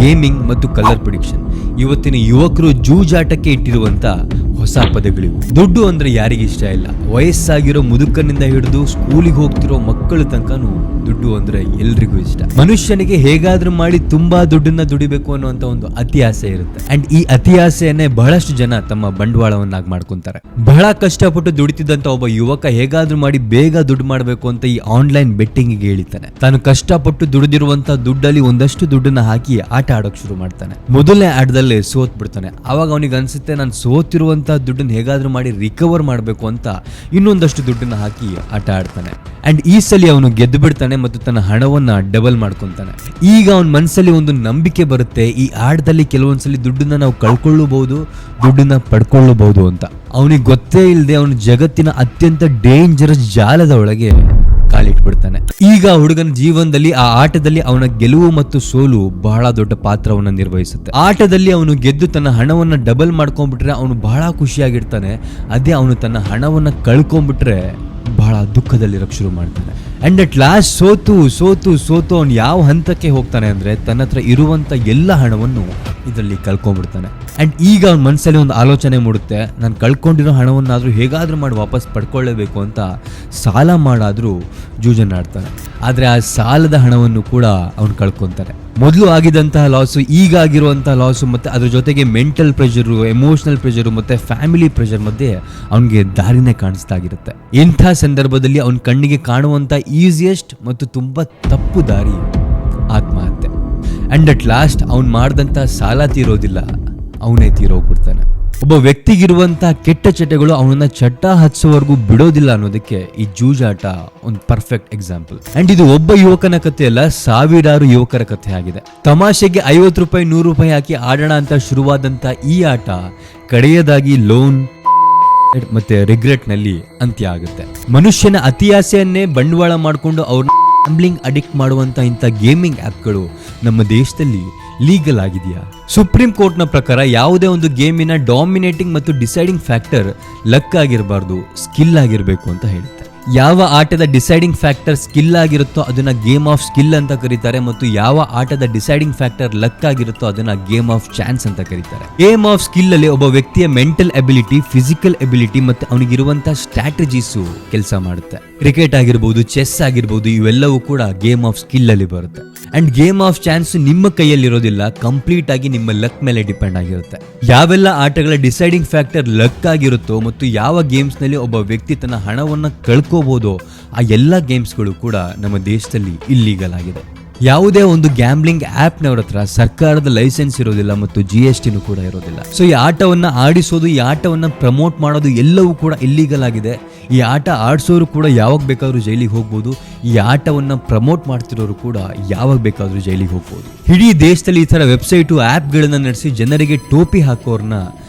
Gaming ಮತ್ತು colour prediction ಇವತ್ತಿನ ಯುವಕರು ಜೂಜಾಟಕ್ಕೆ ಇಟ್ಟಿರುವಂತ ಹೊಸ ಪದಗಳಿವು. ದುಡ್ಡು ಅಂದ್ರೆ ಯಾರಿಗೆ ಇಷ್ಟ ಇಲ್ಲ? ವಯಸ್ಸಾಗಿರೋ ಮುದುಕನಿಂದ ಹಿಡಿದು ಸ್ಕೂಲಿಗೆ ಹೋಗ್ತಿರೋ ಮಕ್ಕಳ ತನಕನೂ ದುಡ್ಡು ಅಂದ್ರೆ ಎಲ್ರಿಗೂ ಇಷ್ಟ. ಮನುಷ್ಯನಿಗೆ ಹೇಗಾದ್ರೂ ಮಾಡಿ ತುಂಬಾ ದುಡ್ಡನ್ನ ದುಡಿಬೇಕು ಅನ್ನುವಂತ ಒಂದು ಅತಿ ಆಸೆ ಇರುತ್ತೆ. ಅಂಡ್ ಈ ಅತಿ ಆಸೆಯನ್ನೇ ಬಹಳಷ್ಟು ಜನ ತಮ್ಮ ಬಂಡವಾಳವನ್ನಾಗಿ ಮಾಡ್ಕೊಂತಾರೆ. ಬಹಳ ಕಷ್ಟಪಟ್ಟು ದುಡಿತಿದ್ದಂತ ಒಬ್ಬ ಯುವಕ ಹೇಗಾದ್ರೂ ಮಾಡಿ ಬೇಗ ದುಡ್ಡು ಮಾಡಬೇಕು ಅಂತ ಈ ಆನ್ಲೈನ್ ಬೆಟ್ಟಿಂಗ್ ಗೆ ಇಳಿತಾನೆ. ತಾನು ಕಷ್ಟಪಟ್ಟು ದುಡಿದಿರುವಂತ ದುಡ್ಡಲ್ಲಿ ಒಂದಷ್ಟು ದುಡ್ಡನ್ನ ಹಾಕಿ ಆಟ ಆಡೋಕ್ ಶುರು ಮಾಡ್ತಾನೆ. ಮೊದಲನೇ ಆಟದಲ್ಲೇ ಸೋತ್ ಬಿಡ್ತಾನೆ. ಅವಾಗ ಅವನಿಗೆ ಅನ್ಸುತ್ತೆ, ನಾನು ಸೋತಿರುವಂತ ದುಡ್ಡನ್ನ ಹೇಗಾದ್ರೂ ಮಾಡಿ ರಿಕವರ್ ಮಾಡಬೇಕು ಅಂತ ಇನ್ನೊಂದಷ್ಟು ದುಡ್ಡನ್ನ ಹಾಕಿ ಆಟ ಆಡ್ತಾನೆ. ಅಂಡ್ ಈ ಸಲ ಅವನು ಗೆದ್ದು ಬಿಡ್ತಾನೆ ಮತ್ತು ತನ್ನ ಹಣವನ್ನ ಡಬಲ್ ಮಾಡ್ಕೊಂತಾನೆ. ಈಗ ಅವನ ಮನಸ್ಸಲ್ಲಿ ಒಂದು ನಂಬಿಕೆ ಬರುತ್ತೆ, ಈ ಆಟದಲ್ಲಿ ಕೆಲವೊಂದ್ಸಲಿ ದುಡ್ಡನ್ನ ನಾವು ಕಳ್ಕೊಳ್ಳಬಹುದು, ದುಡ್ಡನ್ನ ಪಡ್ಕೊಳ್ಳಬಹುದು ಅಂತ. ಅವನಿಗೆ ಗೊತ್ತೇ ಇಲ್ಲದೆ ಅವನು ಜಗತ್ತಿನ ಅತ್ಯಂತ ಡೇಂಜರಸ್ ಜಾಲದ ಒಳಗೆ ಕಾಲಿಟ್ಬಿಡ್ತಾನೆ. ಈಗ ಹುಡುಗನ ಜೀವನದಲ್ಲಿ ಆ ಆಟದಲ್ಲಿ ಅವನ ಗೆಲುವು ಮತ್ತು ಸೋಲು ಬಹಳ ದೊಡ್ಡ ಪಾತ್ರವನ್ನ ನಿರ್ವಹಿಸುತ್ತೆ. ಆಟದಲ್ಲಿ ಅವನು ಗೆದ್ದು ತನ್ನ ಹಣವನ್ನ ಡಬಲ್ ಮಾಡ್ಕೊಂಡ್ಬಿಟ್ರೆ ಅವನು ಬಹಳ ಖುಷಿಯಾಗಿರ್ತಾನೆ. ಅದೇ ಅವನು ತನ್ನ ಹಣವನ್ನ ಕಳ್ಕೊಂಡ್ಬಿಟ್ರೆ ಬಹಳ ದುಃಖದಲ್ಲಿರಕ್ ಶುರು ಮಾಡ್ತಾನೆ. ಅಂಡ್ ಅಟ್ ಲಾಸ್ಟ್ ಸೋತು ಅವನು ಯಾವ ಹಂತಕ್ಕೆ ಹೋಗ್ತಾನೆ ಅಂದ್ರೆ ತನ್ನ ಹತ್ರ ಇರುವಂತ ಎಲ್ಲ ಹಣವನ್ನು ಇದರಲ್ಲಿ ಕಳ್ಕೊಂಡ್ಬಿಡ್ತಾನೆ. ಅಂಡ್ ಈಗ ಅವನ ಮನಸ್ಸಲ್ಲಿ ಒಂದು ಆಲೋಚನೆ ಮೂಡುತ್ತೆ, ನಾನು ಕಳ್ಕೊಂಡಿರೋ ಹಣವನ್ನಾದ್ರೂ ಹೇಗಾದ್ರೂ ಮಾಡಿ ವಾಪಸ್ ಪಡ್ಕೊಳ್ಳೇಬೇಕು ಅಂತ ಸಾಲ ಮಾಡಾದ್ರೂ ಜೂಜನ್ನಾಡ್ತಾನೆ. ಆದ್ರೆ ಆ ಸಾಲದ ಹಣವನ್ನು ಕೂಡ ಅವನು ಕಳ್ಕೊಂತಾನೆ. ಮೊದಲು ಆಗಿದಂತಹ ಲಾಸು, ಈಗ ಆಗಿರುವಂತಹ ಲಾಸು, ಮತ್ತೆ ಅದ್ರ ಜೊತೆಗೆ ಮೆಂಟಲ್ ಪ್ರೆಷರು, ಎಮೋಷನಲ್ ಪ್ರೆಷರು ಮತ್ತೆ ಫ್ಯಾಮಿಲಿ ಪ್ರೆಷರ್ ಮಧ್ಯೆ ಅವನಿಗೆ ದಾರಿನೇ ಕಾಣಿಸ್ತಾ ಆಗಿರುತ್ತೆ. ಇಂಥ ಸಂದರ್ಭದಲ್ಲಿ ಅವನ ಕಣ್ಣಿಗೆ ಕಾಣುವಂತ ಈಸಿಯೆಸ್ಟ್ ಮತ್ತು ತುಂಬಾ ತಪ್ಪು ದಾರಿ ಆತ್ಮಹತ್ಯೆ. ಅಂಡ್ ಅಟ್ ಲಾಸ್ಟ್ ಅವನು ಮಾಡಿದಂತ ಸಾಲ ತೀರೋದಿಲ್ಲ, ಅವನೇ ತೀರೋಗ್ಬಿಡ್ತಾನೆ. ಒಬ್ಬ ವ್ಯಕ್ತಿಗಿರುವಂತಹ ಕೆಟ್ಟ ಚಟಗಳು ಅವನನ್ನ ಚಟ ಹಚ್ಚೋವರೆಗೂ ಬಿಡೋದಿಲ್ಲ ಅನ್ನೋದಕ್ಕೆ ಈ ಜೂಜಾಟ ಒಂದು ಪರ್ಫೆಕ್ಟ್ ಎಕ್ಸಾಂಪಲ್. ಅಂಡ್ ಇದು ಒಬ್ಬ ಯುವಕನ ಕಥೆ ಅಲ್ಲ, ಸಾವಿರಾರು ಯುವಕರ ಕಥೆ ಆಗಿದೆ. ತಮಾಷೆಗೆ 50 ರೂಪಾಯಿ 100 ರೂಪಾಯಿ ಹಾಕಿ ಆಡೋಣ ಅಂತ ಶುರುವಾದಂತ ಈ ಆಟ ಕಡೆಯದಾಗಿ ಲೋನ್ ಮತ್ತೆ ರಿಗ್ರೆಟ್ ನಲ್ಲಿ ಅಂತ್ಯ ಆಗುತ್ತೆ. ಮನುಷ್ಯನ ಅತಿ ಆಸೆಯನ್ನೇ ಬಂಡವಾಳ ಮಾಡಿಕೊಂಡು ಅವ್ರನ್ನ ಗ್ಯಾಂಬ್ಲಿಂಗ್ ಅಡಿಕ್ಟ್ ಮಾಡುವಂತ ಇಂಥ ಗೇಮಿಂಗ್ ಆಪ್ಗಳು ನಮ್ಮ ದೇಶದಲ್ಲಿ ಲೀಗಲ್ ಆಗಿದೆಯಾ? ಸುಪ್ರೀಂ ಕೋರ್ಟ್ ನ ಪ್ರಕಾರ ಯಾವುದೇ ಒಂದು ಗೇಮಿನ ಡಾಮಿನೇಟಿಂಗ್ ಮತ್ತು ಡಿಸೈಡಿಂಗ್ ಫ್ಯಾಕ್ಟರ್ ಲಕ್ ಆಗಿರಬಾರ್ದು, ಸ್ಕಿಲ್ ಆಗಿರಬೇಕು ಅಂತ ಹೇಳುತ್ತೆ. ಯಾವ ಆಟದ ಡಿಸೈಡಿಂಗ್ ಫ್ಯಾಕ್ಟರ್ ಸ್ಕಿಲ್ ಆಗಿರುತ್ತೋ ಅದನ್ನ ಗೇಮ್ ಆಫ್ ಸ್ಕಿಲ್ ಅಂತ ಕರೀತಾರೆ, ಮತ್ತು ಯಾವ ಆಟದ ಡಿಸೈಡಿಂಗ್ ಫ್ಯಾಕ್ಟರ್ ಲಕ್ ಆಗಿರುತ್ತೋ ಅದನ್ನ ಗೇಮ್ ಆಫ್ ಚಾನ್ಸ್ ಅಂತ ಕರೀತಾರೆ. ಗೇಮ್ ಆಫ್ ಸ್ಕಿಲ್ ಅಲ್ಲಿ ಒಬ್ಬ ವ್ಯಕ್ತಿಯ ಮೆಂಟಲ್ ಎಬಿಲಿಟಿ, ಫಿಸಿಕಲ್ ಎಬಿಲಿಟಿ ಮತ್ತೆ ಅವನಿಗಿರುವಂತಹ ಸ್ಟ್ರಾಟಜೀಸು ಕೆಲಸ ಮಾಡುತ್ತೆ. ಕ್ರಿಕೆಟ್ ಆಗಿರ್ಬೋದು, ಚೆಸ್ ಆಗಿರ್ಬೋದು, ಇವೆಲ್ಲವೂ ಕೂಡ ಗೇಮ್ ಆಫ್ ಸ್ಕಿಲ್ ಅಲ್ಲಿ ಬರುತ್ತೆ. ಅಂಡ್ ಗೇಮ್ ಆಫ್ ಚಾನ್ಸ್ ನಿಮ್ಮ ಕೈಯಲ್ಲಿರೋದಿಲ್ಲ, ಕಂಪ್ಲೀಟ್ ಆಗಿ ನಿಮ್ಮ ಲಕ್ ಮೇಲೆ ಡಿಪೆಂಡ್ ಆಗಿರುತ್ತೆ. ಯಾವೆಲ್ಲ ಆಟಗಳ ಡಿಸೈಡಿಂಗ್ ಫ್ಯಾಕ್ಟರ್ ಲಕ್ ಆಗಿರುತ್ತೋ ಮತ್ತು ಯಾವ ಗೇಮ್ಸ್ ನಲ್ಲಿ ಒಬ್ಬ ವ್ಯಕ್ತಿ ತನ್ನ ಹಣವನ್ನ ಕಳ್ಕೋಬಹುದು, ಆ ಎಲ್ಲ ಗೇಮ್ಸ್ಗಳು ಕೂಡ ನಮ್ಮ ದೇಶದಲ್ಲಿ ಇಲ್ಲೀಗಲ್ ಆಗಿದೆ. ಯಾವುದೇ ಒಂದು ಗ್ಯಾಂಬ್ಲಿಂಗ್ ಆಪ್ ನವರ ಹತ್ರ ಸರ್ಕಾರದ ಲೈಸೆನ್ಸ್ ಇರೋದಿಲ್ಲ ಮತ್ತು GST ಕೂಡ ಇರೋದಿಲ್ಲ. ಸೊ ಈ ಆಟವನ್ನ ಆಡಿಸೋದು, ಈ ಆಟವನ್ನ ಪ್ರಮೋಟ್ ಮಾಡೋದು ಎಲ್ಲವೂ ಕೂಡ ಇಲ್ಲೀಗಲ್ ಆಗಿದೆ. ಈ ಆಟ ಆಡಿಸೋರು ಕೂಡ ಯಾವಾಗ ಬೇಕಾದ್ರೂ ಜೈಲಿಗೆ ಹೋಗ್ಬೋದು, ಈ ಆಟವನ್ನ ಪ್ರಮೋಟ್ ಮಾಡ್ತಿರೋರು ಕೂಡ ಯಾವಾಗ ಬೇಕಾದ್ರೂ ಜೈಲಿಗೆ ಹೋಗ್ಬೋದು. ಇಡೀ ದೇಶದಲ್ಲಿ ಈ ತರ ವೆಬ್ಸೈಟು ಆಪ್ಗಳನ್ನ ನಡೆಸಿ ಜನರಿಗೆ ಟೋಪಿ ಹಾಕೋರ್ನ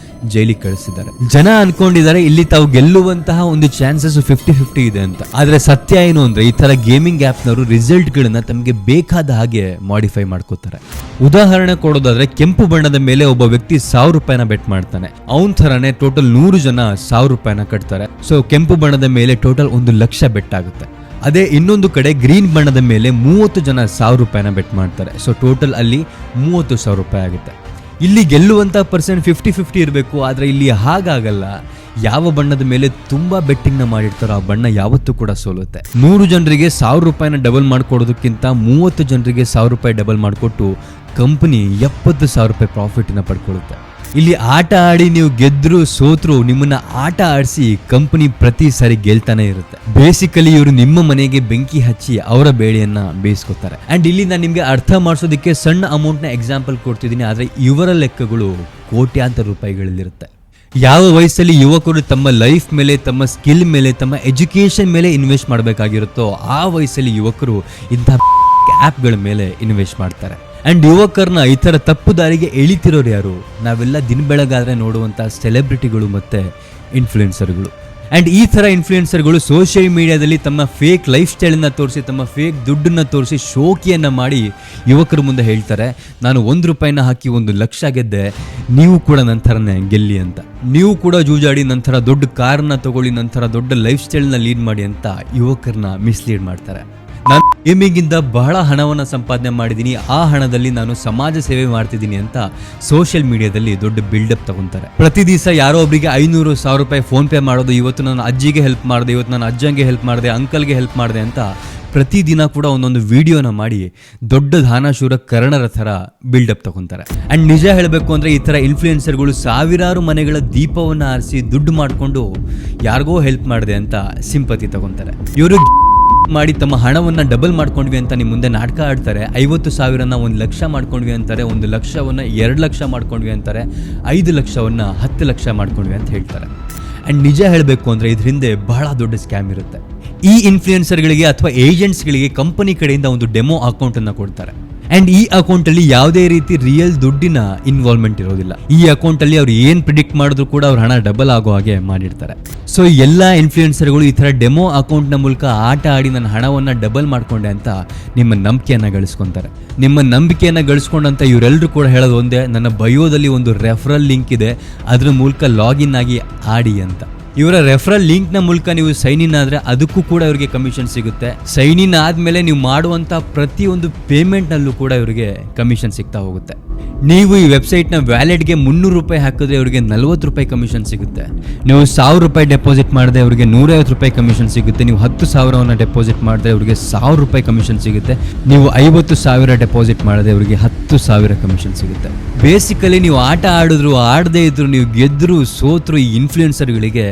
ಜೈಲಿಗೆ ಕಳಿಸಿದ್ದಾರೆ. ಜನ ಅನ್ಕೊಂಡಿದ್ದಾರೆ ಇಲ್ಲಿ ತಾವು ಗೆಲ್ಲುವಂತಹ ಒಂದು ಚಾನ್ಸಸ್ 50-50 ಇದೆ ಅಂತ. ಆದ್ರೆ ಸತ್ಯ ಏನು ಅಂದ್ರೆ ಈ ತರ ಗೇಮಿಂಗ್ ಆಪ್ ನವರು ರಿಸಲ್ಟ್ ಗಳನ್ನ ತಮಗೆ ಬೇಕಾದ ಹಾಗೆ ಮಾಡಿಫೈ ಮಾಡ್ಕೋತಾರೆ. ಉದಾಹರಣೆ ಕೊಡೋದಾದ್ರೆ, ಕೆಂಪು ಬಣ್ಣದ ಮೇಲೆ ಒಬ್ಬ ವ್ಯಕ್ತಿ 1000 ರೂಪಾಯಿನ ಬೆಟ್ ಮಾಡ್ತಾನೆ. ಅವನ್ ತರಾನೇ ಟೋಟಲ್ 100 ಜನ 1000 ರೂಪಾಯಿನ ಕಟ್ತಾರೆ. ಸೊ ಕೆಂಪು ಬಣ್ಣದ ಮೇಲೆ ಟೋಟಲ್ 1 ಲಕ್ಷ ಬೆಟ್ ಆಗುತ್ತೆ. ಅದೇ ಇನ್ನೊಂದು ಕಡೆ ಗ್ರೀನ್ ಬಣ್ಣದ ಮೇಲೆ 30 ಜನ 1000 ರೂಪಾಯಿನ ಬೆಟ್ ಮಾಡ್ತಾರೆ. ಸೊ ಟೋಟಲ್ ಅಲ್ಲಿ 30,000 ರೂಪಾಯಿ ಆಗುತ್ತೆ. ಇಲ್ಲಿ ಗೆಲ್ಲುವಂತ ಪರ್ಸೆಂಟ್ 50-50 ಇರಬೇಕು, ಆದ್ರೆ ಇಲ್ಲಿ ಹಾಗಾಗಲ್ಲ. ಯಾವ ಬಣ್ಣದ ಮೇಲೆ ತುಂಬಾ ಬೆಟ್ಟಿಂಗ್ ನ ಮಾಡಿರ್ತಾರೋ ಆ ಬಣ್ಣ ಯಾವತ್ತೂ ಕೂಡ ಸೋಲುತ್ತೆ. 100 ಜನರಿಗೆ 1000 ರೂಪಾಯಿನ ಡಬಲ್ ಮಾಡ್ಕೊಡೋದಕ್ಕಿಂತ 30 ಜನರಿಗೆ 1000 ರೂಪಾಯಿ ಡಬಲ್ ಮಾಡಿಕೊಟ್ಟು ಕಂಪನಿ 70,000 ರೂಪಾಯಿ ಪ್ರಾಫಿಟ್ ನ ಪಡ್ಕೊಳ್ಳುತ್ತೆ. ಇಲ್ಲಿ ಆಟ ಆಡಿ ನೀವು ಗೆದ್ರು ಸೋತ್ರು ನಿಮ್ಮನ್ನ ಆಟ ಆಡಿಸಿ ಕಂಪನಿ ಪ್ರತಿ ಸಾರಿ ಗೆಲ್ತಾನೆ ಇರುತ್ತೆ. ಬೇಸಿಕಲಿ ಇವರು ನಿಮ್ಮ ಮನೆಗೆ ಬೆಂಕಿ ಹಚ್ಚಿ ಅವರ ಬೇಳೆಯನ್ನ ಬೇಯಿಸ್ಕೊತಾರೆ. ಅಂಡ್ ಇಲ್ಲಿ ನಾನು ನಿಮ್ಗೆ ಅರ್ಥ ಮಾಡಿಸೋದಕ್ಕೆ ಸಣ್ಣ ಅಮೌಂಟ್ ನ ಎಕ್ಸಾಂಪಲ್ ಕೊಡ್ತಿದ್ದೀನಿ, ಆದ್ರೆ ಇವರ ಲೆಕ್ಕಗಳು ಕೋಟ್ಯಾಂತರ ರೂಪಾಯಿಗಳಲ್ಲಿರುತ್ತೆ. ಯಾವ ವಯಸ್ಸಲ್ಲಿ ಯುವಕರು ತಮ್ಮ ಲೈಫ್ ಮೇಲೆ, ತಮ್ಮ ಸ್ಕಿಲ್ ಮೇಲೆ, ತಮ್ಮ ಎಜುಕೇಶನ್ ಮೇಲೆ ಇನ್ವೆಸ್ಟ್ ಮಾಡಬೇಕಾಗಿರುತ್ತೋ ಆ ವಯಸ್ಸಲ್ಲಿ ಯುವಕರು ಇಂಥ ಆಪ್ಗಳ ಮೇಲೆ ಇನ್ವೆಸ್ಟ್ ಮಾಡ್ತಾರೆ. ಅಂಡ್ ಯುವಕರನ್ನ ಈ ತರ ತಪ್ಪು ದಾರಿಗೆ ಎಳಿತಿರೋರು ಯಾರು? ನಾವೆಲ್ಲ ದಿನ ಬೆಳಗಾದ್ರೆ ನೋಡುವಂತ ಸೆಲೆಬ್ರಿಟಿಗಳು ಮತ್ತೆ ಇನ್ಫ್ಲುಯೆನ್ಸರ್ಗಳು. ಅಂಡ್ ಈ ತರ ಇನ್ಫ್ಲುಯೆನ್ಸರ್ಗಳು ಸೋಷಿಯಲ್ ಮೀಡಿಯಾದಲ್ಲಿ ತಮ್ಮ ಫೇಕ್ ಲೈಫ್ ಸ್ಟೈಲನ್ನ ತೋರಿಸಿ, ತಮ್ಮ ಫೇಕ್ ದುಡ್ಡನ್ನ ತೋರಿಸಿ, ಶೋಕಿಯನ್ನ ಮಾಡಿ ಯುವಕರ ಮುಂದೆ ಹೇಳ್ತಾರೆ, ನಾನು 1 ರೂಪಾಯಿನ ಹಾಕಿ 1 ಲಕ್ಷ ಗೆದ್ದೆ, ನೀವು ಕೂಡ ನಂತರನೇ ಗೆಲ್ಲಿ ಅಂತ. ನೀವು ಕೂಡ ಜೂಜಾಡಿ ನಂತರ ದೊಡ್ಡ ಕಾರ್ನ ತಗೊಳ್ಳಿ, ನಂತರ ದೊಡ್ಡ ಲೈಫ್ ಸ್ಟೈಲ್ನ ಲೀಡ್ ಮಾಡಿ ಅಂತ ಯುವಕರನ್ನ ಮಿಸ್ಲೀಡ್ ಮಾಡ್ತಾರೆ. ನಾನು ಗೇಮಿಂಗ್ ಇಂದ ಬಹಳ ಹಣವನ್ನ ಸಂಪಾದನೆ ಮಾಡಿದ್ದೀನಿ, ಆ ಹಣದಲ್ಲಿ ನಾನು ಸಮಾಜ ಸೇವೆ ಮಾಡ್ತಿದ್ದೀನಿ ಅಂತ ಸೋಷಿಯಲ್ ಮೀಡಿಯಾದಲ್ಲಿ ದೊಡ್ಡ ಬಿಲ್ಡಪ್ ತಗೊಂತಾರೆ. ಪ್ರತಿ ದಿವಸ ಯಾರೋ ಒಬ್ಬರಿಗೆ 500,000 ರೂಪಾಯಿ ಫೋನ್ ಪೇ ಮಾಡೋದು, ಇವತ್ತು ನಾನು ಅಜ್ಜಿಗೆ ಹೆಲ್ಪ್ ಮಾಡಿದೆ, ಇವತ್ತು ನಾನು ಅಜ್ಜಂಗೆ ಹೆಲ್ಪ್ ಮಾಡಿದೆ, ಅಂಕಲ್ಗೆ ಹೆಲ್ಪ್ ಮಾಡಿದೆ ಅಂತ ಪ್ರತಿದಿನ ಕೂಡ ಒಂದೊಂದು ವಿಡಿಯೋನ ಮಾಡಿ ದೊಡ್ಡ ದಾನಶೂರ ಕರ್ಣರ ಥರ ಬಿಲ್ಡಪ್ ತಗೊಂತಾರೆ. ಅಂಡ್ ನಿಜ ಹೇಳಬೇಕು ಅಂದ್ರೆ ಈ ಥರ ಇನ್ಫ್ಲೂಯೆನ್ಸರ್ಗಳು ಸಾವಿರಾರು ಮನೆಗಳ ದೀಪವನ್ನು ಆರಿಸಿ ದುಡ್ಡು ಮಾಡಿಕೊಂಡು ಯಾರಿಗೋ ಹೆಲ್ಪ್ ಮಾಡಿದೆ ಅಂತ ಸಿಂಪತಿ ತಗೊಂತಾರೆ. ಇವರು ಮಾಡಿ ತಮ್ಮ ಹಣವನ್ನ ಡಬಲ್ ಮಾಡ್ಕೊಂಡ್ವಿ ಅಂತ ನಿಮ್ಮ ಮುಂದೆ ನಾಟಕ ಆಡ್ತಾರೆ. 50,000ನ 1 ಲಕ್ಷ ಮಾಡ್ಕೊಂಡ್ವಿ ಅಂತಾರೆ, 1 ಲಕ್ಷವನ್ನ 2 ಲಕ್ಷ ಮಾಡ್ಕೊಂಡ್ವಿ ಅಂತಾರೆ, 5 ಲಕ್ಷವನ್ನ 10 ಲಕ್ಷ ಮಾಡ್ಕೊಂಡ್ವಿ ಅಂತ ಹೇಳ್ತಾರೆ. ಅಂಡ್ ನಿಜ ಹೇಳಬೇಕು ಅಂದ್ರೆ ಇದ್ರ ಹಿಂದೆ ಬಹಳ ದೊಡ್ಡ ಸ್ಕ್ಯಾಮ್ ಇರುತ್ತೆ. ಈ ಇನ್ಫ್ಲೂಯೆನ್ಸರ್ಗಳಿಗೆ ಅಥವಾ ಏಜೆಂಟ್ಸ್ಗಳಿಗೆ ಕಂಪನಿ ಕಡೆಯಿಂದ ಒಂದು ಡೆಮೋ ಅಕೌಂಟ್ ಅನ್ನ ಕೊಡ್ತಾರೆ. ಅಂಡ್ ಈ ಅಕೌಂಟ್ ಅಲ್ಲಿ ಯಾವುದೇ ರೀತಿ ರಿಯಲ್ ದುಡ್ಡಿನ ಇನ್ವಾಲ್ವ್ಮೆಂಟ್ ಇರೋದಿಲ್ಲ. ಈ ಅಕೌಂಟ್ ಅಲ್ಲಿ ಅವ್ರು ಏನ್ ಪ್ರಿಡಿಕ್ಟ್ ಮಾಡಿದ್ರು ಕೂಡ ಅವ್ರ ಹಣ ಡಬಲ್ ಆಗೋ ಹಾಗೆ ಮಾಡಿರ್ತಾರೆ. ಸೊ ಎಲ್ಲಾ ಇನ್ಫ್ಲೂಯೆನ್ಸರ್ಗಳು ಈ ತರ ಡೆಮೋ ಅಕೌಂಟ್ ನ ಮೂಲಕ ಆಟ ಆಡಿ ನನ್ನ ಹಣವನ್ನ ಡಬಲ್ ಮಾಡ್ಕೊಂಡೆ ಅಂತ ನಿಮ್ಮ ನಂಬಿಕೆಯನ್ನ ಗಳಿಸ್ಕೊಂತಾರೆ. ನಿಮ್ಮ ನಂಬಿಕೆಯನ್ನ ಗಳಿಸ್ಕೊಂಡಂತ ಇವರೆಲ್ಲರೂ ಕೂಡ ಹೇಳೋದು ಒಂದೇ, ನನ್ನ ಬಯೋದಲ್ಲಿ ಒಂದು ರೆಫರಲ್ ಲಿಂಕ್ ಇದೆ, ಅದ್ರ ಮೂಲಕ ಲಾಗಿನ್ ಆಗಿ ಆಡಿ ಅಂತ. ಇವರ ರೆಫರಲ್ ಲಿಂಕ್ ನ ಮೂಲಕ ನೀವು ಸೈನ್ ಇನ್ ಆದ್ರೆ ಅದಕ್ಕೂ ಕೂಡ ಇವರಿಗೆ ಕಮಿಷನ್ ಸಿಗುತ್ತೆ. ಸೈನ್ ಇನ್ ಆದ್ಮೇಲೆ ನೀವು ಮಾಡುವಂತ ಪ್ರತಿಯೊಂದು ಪೇಮೆಂಟ್ ನಲ್ಲೂ ಕೂಡ ಇವರಿಗೆ ಕಮಿಷನ್ ಸಿಗ್ತಾ ಹೋಗುತ್ತೆ. ನೀವು ಈ ವೆಬ್ಸೈಟ್ ನ ವ್ಯಾಲೆಟ್ಗೆ 300 ರೂಪಾಯಿ ಹಾಕಿದ್ರೆ ಇವರಿಗೆ 40 ರೂಪಾಯಿ ಕಮಿಷನ್ ಸಿಗುತ್ತೆ. ನೀವು 1000 ರೂಪಾಯಿ ಡೆಪಾಸಿಟ್ ಮಾಡಿದ್ರೆ ಇವರಿಗೆ 150 ರೂಪಾಯಿ ಕಮಿಷನ್ ಸಿಗುತ್ತೆ. ನೀವು 10,000 ಡೆಪಾಸಿಟ್ ಮಾಡಿದ್ರೆ ಇವರಿಗೆ 1000 ರೂಪಾಯಿ ಕಮಿಷನ್ ಸಿಗುತ್ತೆ. ನೀವು 50,000 ಡೆಪಾಸಿಟ್ ಮಾಡಿದ್ರೆ ಇವರಿಗೆ 10,000 ಕಮಿಷನ್ ಸಿಗುತ್ತೆ. ಬೇಸಿಕಲಿ ನೀವು ಆಟ ಆಡಿದ್ರು ಆಡದೇ ಇದ್ರು, ನೀವು ಗೆದ್ರು ಸೋತ್ರು, ಈ ಇನ್ಫ್ಲೂಯೆನ್ಸರ್ಗಳಿಗೆ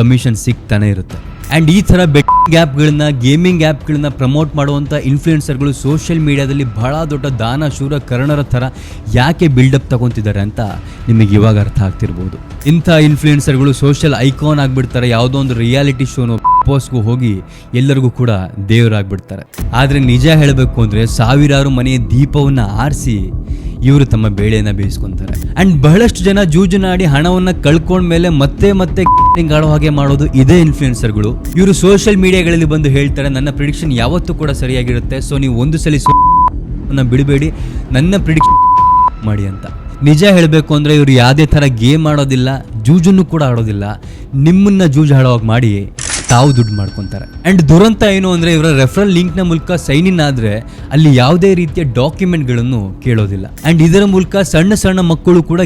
ಕಮಿಷನ್ ಸಿಗ್ತಾನೆ ಇರುತ್ತೆ. ಅಂಡ್ ಈ ತರ ಬೆಟ್ಟಿಂಗ್ ಆ್ಯಪ್ಗಳನ್ನ, ಗೇಮಿಂಗ್ ಆ್ಯಪ್ಗಳನ್ನ ಪ್ರಮೋಟ್ ಮಾಡುವಂಥ ಇನ್ಫ್ಲೂಯೆನ್ಸರ್ಗಳು ಸೋಷಿಯಲ್ ಮೀಡಿಯಾದಲ್ಲಿ ಬಹಳ ದೊಡ್ಡ ದಾನ ಶೂರ ಕರ್ಣರ ಥರ ಯಾಕೆ ಬಿಲ್ಡಪ್ ತಗೊತಿದ್ದಾರೆ ಅಂತ ನಿಮಗೆ ಇವಾಗ ಅರ್ಥ ಆಗ್ತಿರ್ಬೋದು. ಇಂಥ ಇನ್ಫ್ಲೂಯೆನ್ಸರ್ಗಳು ಸೋಷಿಯಲ್ ಐಕಾನ್ ಆಗಿಬಿಡ್ತಾರೆ. ಯಾವುದೋ ಒಂದು ರಿಯಾಲಿಟಿ ಶೋನೋ ಪೋಸ್ಟ್ಗೂ ಹೋಗಿ ಎಲ್ಲರಿಗೂ ಕೂಡ ದೇವರಾಗ್ಬಿಡ್ತಾರೆ. ಆದರೆ ನಿಜ ಹೇಳಬೇಕು ಅಂದರೆ ಸಾವಿರಾರು ಮನೆಯ ದೀಪವನ್ನು ಆರಿಸಿ ಇವರು ತಮ್ಮ ಬೇಳೆಯನ್ನು ಬೇಯಿಸ್ಕೊಂತಾರೆ. ಅಂಡ್ ಬಹಳಷ್ಟು ಜನ ಜೂಜುನಾಡಿ ಹಣವನ್ನು ಕಳ್ಕೊಂಡ್ಮೇಲೆ ಮತ್ತೆ ಆಡೋ ಹಾಗೆ ಮಾಡೋದು ಇದೇ ಇನ್ಫ್ಲೂಯೆನ್ಸರ್ಗಳು. ಇವರು ಸೋಷಿಯಲ್ ಮೀಡಿಯಾಗಳಲ್ಲಿ ಬಂದು ಹೇಳ್ತಾರೆ, ನನ್ನ ಪ್ರಿಡಿಕ್ಷನ್ ಯಾವತ್ತೂ ಕೂಡ ಸರಿಯಾಗಿರುತ್ತೆ, ಸೊ ನೀವು ಒಂದು ಸಲ ಬಿಡಬೇಡಿ, ನನ್ನ ಪ್ರಿಡಿಕ್ಷನ್ ಮಾಡಿ ಅಂತ. ನಿಜ ಹೇಳಬೇಕು ಅಂದರೆ ಇವರು ಯಾವುದೇ ಥರ ಗೇಮ್ ಆಡೋದಿಲ್ಲ, ಜೂಜನ್ನು ಕೂಡ ಆಡೋದಿಲ್ಲ, ನಿಮ್ಮನ್ನ ಜೂಜು ಆಡೋವಾಗ ಮಾಡಿ ತಾವು ದುಡ್ಡು ಮಾಡ್ಕೊತಾರೆ. ಅಂಡ್ ದುರಂತ ಏನು ಅಂದರೆ ಇವರ ರೆಫರಲ್ ಲಿಂಕ್ನ ಮೂಲಕ ಸೈನ್ ಇನ್ ಆದರೆ ಅಲ್ಲಿ ಯಾವುದೇ ರೀತಿಯ ಡಾಕ್ಯುಮೆಂಟ್ಗಳನ್ನು ಕೇಳೋದಿಲ್ಲ. ಅಂಡ್ ಇದರ ಮೂಲಕ ಸಣ್ಣ ಮಕ್ಕಳು ಕೂಡ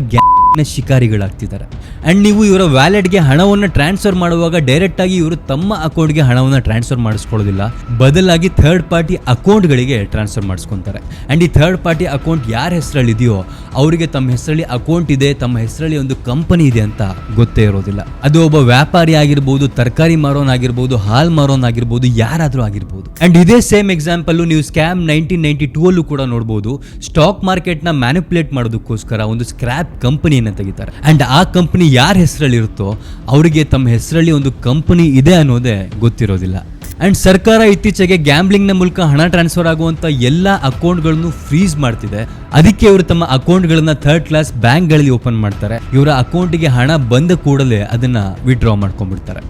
ಶಿಕಾರಿಗಳಾಗ್ತಿದ್ದಾರೆ. ಅಂಡ್ ನೀವು ಇವರ ವ್ಯಾಲೆಟ್ಗೆ ಹಣವನ್ನು ಟ್ರಾನ್ಸ್ಫರ್ ಮಾಡುವಾಗ ಡೈರೆಕ್ಟ್ ಆಗಿ ಇವರು ತಮ್ಮ ಅಕೌಂಟ್ಗೆ ಹಣವನ್ನು ಟ್ರಾನ್ಸ್ಫರ್ ಮಾಡಿಸ್ಕೊಳ್ಳೋದಿಲ್ಲ, ಬದಲಾಗಿ ಥರ್ಡ್ ಪಾರ್ಟಿ ಅಕೌಂಟ್ಗಳಿಗೆ ಟ್ರಾನ್ಸ್ಫರ್ ಮಾಡಿಸ್ಕೊತಾರೆ. ಅಂಡ್ ಈ ಥರ್ಡ್ ಪಾರ್ಟಿ ಅಕೌಂಟ್ ಯಾರ ಹೆಸರಲ್ಲಿ ಇದೆಯೋ ಅವರಿಗೆ ತಮ್ಮ ಹೆಸರಲ್ಲಿ ಅಕೌಂಟ್ ಇದೆ, ತಮ್ಮ ಹೆಸರಲ್ಲಿ ಒಂದು ಕಂಪನಿ ಇದೆ ಅಂತ ಗೊತ್ತೇ ಇರೋದಿಲ್ಲ. ಅದು ಒಬ್ಬ ವ್ಯಾಪಾರಿ ಆಗಿರ್ಬೋದು, ತರಕಾರಿ ಮಾರೋನ್ ಆಗಿರ್ಬೋದು, ಹಾಲ್ ಮಾರೋನ್ ಆಗಿರ್ಬೋದು, ಯಾರಾದ್ರೂ ಆಗಿರ್ಬೋದು. ಅಂಡ್ ಇದೇ ಸೇಮ್ ಎಕ್ಸಾಂಪಲ್ ನೀವು ಸ್ಕ್ಯಾಮ್ 1992 ಅಲ್ಲೂ ಕೂಡ ನೋಡಬಹುದು. ಸ್ಟಾಕ್ ಮಾರ್ಕೆಟ್ ನ ಮ್ಯಾನಿಪುಲೇಟ್ ಮಾಡೋದಕ್ಕೋಸ್ಕರ ಒಂದು ಸ್ಕ್ರಾಪ್ ಕಂಪನಿ ತೆಗಿತಾರೆ. ಅಂಡ್ ಆ ಕಂಪನಿ ಯಾರ ಹೆಸರಲ್ಲಿ ಇರುತ್ತೋ ಅವರಿಗೆ ತಮ್ಮ ಹೆಸರಲ್ಲಿ ಒಂದು ಕಂಪನಿ ಇದೆ ಅನ್ನೋದೇ ಗೊತ್ತಿರೋದಿಲ್ಲ. ಅಂಡ್ ಸರ್ಕಾರ ಇತ್ತೀಚೆಗೆ ಗ್ಯಾಂಬ್ಲಿಂಗ್ ನ ಮೂಲಕ ಹಣ ಟ್ರಾನ್ಸ್ಫರ್ ಆಗುವಂತ ಎಲ್ಲಾ ಅಕೌಂಟ್ಗಳನ್ನು ಫ್ರೀಸ್ ಮಾಡ್ತಿದೆ. ಅದಕ್ಕೆ ಇವರು ತಮ್ಮ ಅಕೌಂಟ್ಗಳನ್ನ ಥರ್ಡ್ ಕ್ಲಾಸ್ ಬ್ಯಾಂಕ್ಗಳಲ್ಲಿ ಓಪನ್ ಮಾಡ್ತಾರೆ. ಇವರ ಅಕೌಂಟ್ಗೆ ಹಣ ಬಂದ ಕೂಡಲೇ ಅದನ್ನ ವಿಡ್ರಾ ಮಾಡ್ಕೊಂಡ್ಬಿಡ್ತಾರೆ.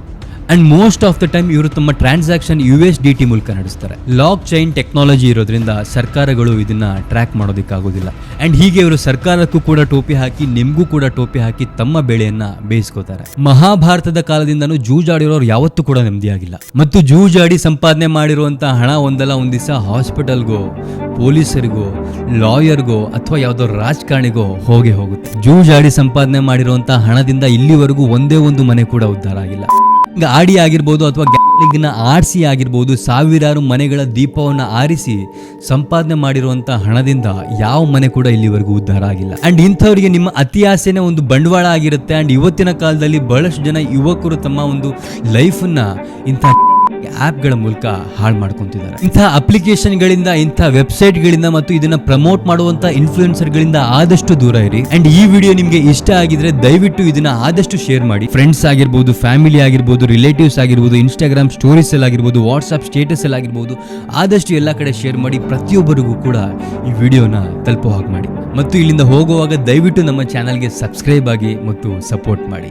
And most of the time ಇವರು ತಮ್ಮ ಟ್ರಾನ್ಸಾಕ್ಷನ್ USDT ಮೂಲಕ ನಡೆಸ್ತಾರೆ. ಲಾಕ್ ಚೈನ್ ಟೆಕ್ನಾಲಜಿ ಇರೋದ್ರಿಂದ ಸರ್ಕಾರಗಳು ಇದನ್ನ ಟ್ರ್ಯಾಕ್ ಮಾಡೋದಕ್ಕಾಗೋದಿಲ್ಲ. ಅಂಡ್ ಹೀಗೆ ಇವರು ಸರ್ಕಾರಕ್ಕೂ ಕೂಡ ಟೋಪಿ ಹಾಕಿ, ನಿಮ್ಗೂ ಕೂಡ ಟೋಪಿ ಹಾಕಿ ತಮ್ಮ ಬೆಳೆಯನ್ನ ಬೇಯಿಸ್ಕೋತಾರೆ. ಮಹಾಭಾರತದ ಕಾಲದಿಂದನೂ ಜೂಜಾಡಿರೋರು ಯಾವತ್ತೂ ಕೂಡ ನೆಮ್ಮದಿಯಾಗಿಲ್ಲ. ಮತ್ತು ಜೂಜಾಡಿ ಸಂಪಾದನೆ ಮಾಡಿರುವಂತಹ ಹಣ ಒಂದಲ್ಲ ಒಂದ್ ದಿವಸ ಹಾಸ್ಪಿಟಲ್ಗೋ, ಪೊಲೀಸರಿಗೋ, ಲಾಯರ್ಗೋ ಅಥವಾ ಯಾವುದೋ ರಾಜಕಾರಣಿಗೋ ಹೋಗುತ್ತೆ. ಜೂಜಾಡಿ ಸಂಪಾದನೆ ಮಾಡಿರುವಂತಹ ಹಣದಿಂದ ಇಲ್ಲಿವರೆಗೂ ಒಂದೇ ಒಂದು ಮನೆ ಕೂಡ ಉದ್ಧಾರ ಆಗಿಲ್ಲ. ಆಡಿ ಆಗಿರ್ಬೋದು ಅಥವಾ ಗ್ಯಾಮ್ಲಿಂಗ್ನ ಆರ್ಸಿ ಆಗಿರ್ಬೋದು, ಸಾವಿರಾರು ಮನೆಗಳ ದೀಪವನ್ನು ಆರಿಸಿ ಸಂಪಾದನೆ ಮಾಡಿರುವಂತಹ ಹಣದಿಂದ ಯಾವ ಮನೆ ಕೂಡ ಇಲ್ಲಿವರೆಗೂ ಉದ್ಧಾರ ಆಗಿಲ್ಲ. ಅಂಡ್ ಇಂಥವರಿಗೆ ನಿಮ್ಮ ಅತಿ ಆಸೆನೇ ಒಂದು ಬಂಡವಾಳ ಆಗಿರುತ್ತೆ. ಅಂಡ್ ಇವತ್ತಿನ ಕಾಲದಲ್ಲಿ ಬಹಳಷ್ಟು ಜನ ಯುವಕರು ತಮ್ಮ ಒಂದು ಲೈಫನ್ನ ಇಂಥ ಆ್ಯಪ್ಗಳ ಮೂಲಕ ಹಾಳು ಮಾಡ್ಕೊಂತಿದ್ದಾರೆ. ಇಂಥ ಅಪ್ಲಿಕೇಶನ್ಗಳಿಂದ, ಇಂಥ ವೆಬ್ಸೈಟ್ಗಳಿಂದ ಮತ್ತು ಇದನ್ನ ಪ್ರಮೋಟ್ ಮಾಡುವಂತ ಇನ್ಫ್ಲೂಯೆನ್ಸರ್ಗಳಿಂದ ಆದಷ್ಟು ದೂರ ಇರಿ. ಅಂಡ್ ಈ ವಿಡಿಯೋ ನಿಮಗೆ ಇಷ್ಟ ಆಗಿದ್ರೆ ದಯವಿಟ್ಟು ಇದನ್ನ ಆದಷ್ಟು ಶೇರ್ ಮಾಡಿ. ಫ್ರೆಂಡ್ಸ್ ಆಗಿರ್ಬೋದು, ಫ್ಯಾಮಿಲಿ ಆಗಿರ್ಬೋದು, ರಿಲೇಟಿವ್ಸ್ ಆಗಿರ್ಬೋದು, ಇನ್ಸ್ಟಾಗ್ರಾಮ್ ಸ್ಟೋರೀಸ್ ಅಲ್ಲಿ ಆಗಿರ್ಬೋದು, ವಾಟ್ಸ್ಆಪ್ ಸ್ಟೇಟಸ್ ಅಲ್ಲಿ ಆಗಿರ್ಬೋದು, ಆದಷ್ಟು ಎಲ್ಲ ಕಡೆ ಶೇರ್ ಮಾಡಿ. ಪ್ರತಿಯೊಬ್ಬರಿಗೂ ಕೂಡ ಈ ವಿಡಿಯೋನ ತಲುಪೋ ಹಾಗೆ ಮಾಡಿ. ಮತ್ತು ಇಲ್ಲಿಂದ ಹೋಗುವಾಗ ದಯವಿಟ್ಟು ನಮ್ಮ ಚಾನಲ್ಗೆ ಸಬ್ಸ್ಕ್ರೈಬ್ ಆಗಿ ಮತ್ತು ಸಪೋರ್ಟ್ ಮಾಡಿ.